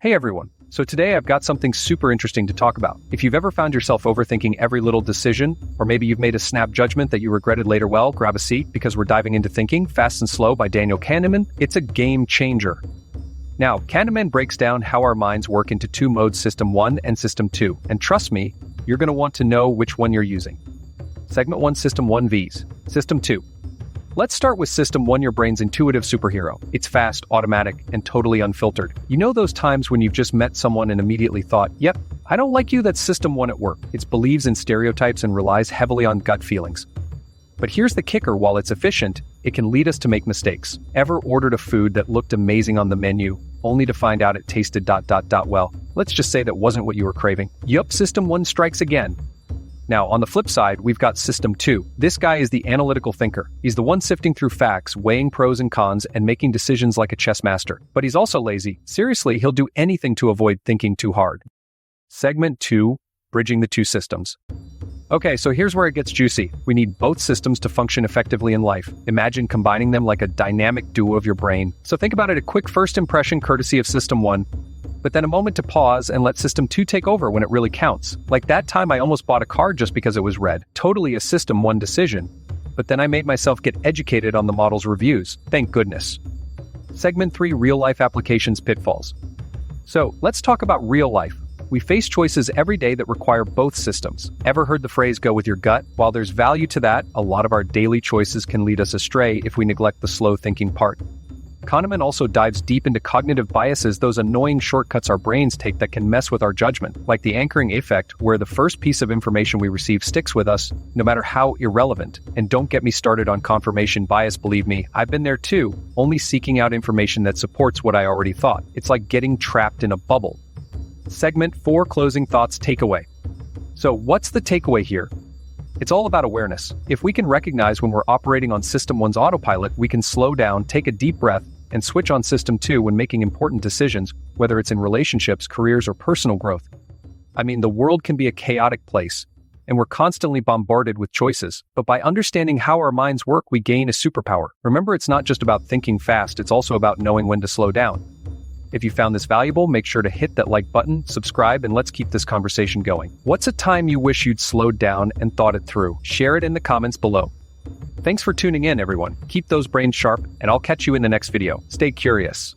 Hey everyone, so today I've got something super interesting to talk about. If you've ever found yourself overthinking every little decision, or maybe you've made a snap judgment that you regretted later, well, grab a seat because we're diving into Thinking Fast and Slow by Daniel Kahneman. It's a game changer. Now, Kahneman breaks down how our minds work into two modes, System 1 and System 2, and trust me, you're going to want to know which one you're using. Segment 1, System 1 Vs. System 2. Let's start with System 1, your brain's intuitive superhero. It's fast, automatic, and totally unfiltered. You know those times when you've just met someone and immediately thought, yep, I don't like you, that's System 1 at work. It believes in stereotypes and relies heavily on gut feelings. But here's the kicker, while it's efficient, it can lead us to make mistakes. Ever ordered a food that looked amazing on the menu, only to find out it tasted ... well, let's just say that wasn't what you were craving. Yup, System 1 strikes again. Now, on the flip side, we've got System 2. This guy is the analytical thinker. He's the one sifting through facts, weighing pros and cons, and making decisions like a chess master. But he's also lazy. Seriously, he'll do anything to avoid thinking too hard. Segment 2, bridging the two systems. Okay, so here's where it gets juicy. We need both systems to function effectively in life. Imagine combining them like a dynamic duo of your brain. So think about it, a quick first impression courtesy of System 1, but then a moment to pause and let System 2 take over when it really counts. Like that time I almost bought a car just because it was red. Totally a System 1 decision. But then I made myself get educated on the model's reviews. Thank goodness. Segment 3, real-life applications pitfalls. So let's talk about real life. We face choices every day that require both systems. Ever heard the phrase, go with your gut? While there's value to that, a lot of our daily choices can lead us astray if we neglect the slow thinking part. Kahneman also dives deep into cognitive biases, those annoying shortcuts our brains take that can mess with our judgment, like the anchoring effect, where the first piece of information we receive sticks with us, no matter how irrelevant. And don't get me started on confirmation bias, believe me, I've been there too, only seeking out information that supports what I already thought. It's like getting trapped in a bubble. Segment 4, closing thoughts takeaway. So what's the takeaway here? It's all about awareness. If we can recognize when we're operating on System 1's autopilot, we can slow down, take a deep breath, and switch on System 2 when making important decisions, whether it's in relationships, careers, or personal growth. I mean, the world can be a chaotic place, and we're constantly bombarded with choices. But by understanding how our minds work, we gain a superpower. Remember, it's not just about thinking fast, it's also about knowing when to slow down. If you found this valuable, make sure to hit that like button, subscribe, and let's keep this conversation going. What's a time you wish you'd slowed down and thought it through? Share it in the comments below. Thanks for tuning in, everyone. Keep those brains sharp, and I'll catch you in the next video. Stay curious.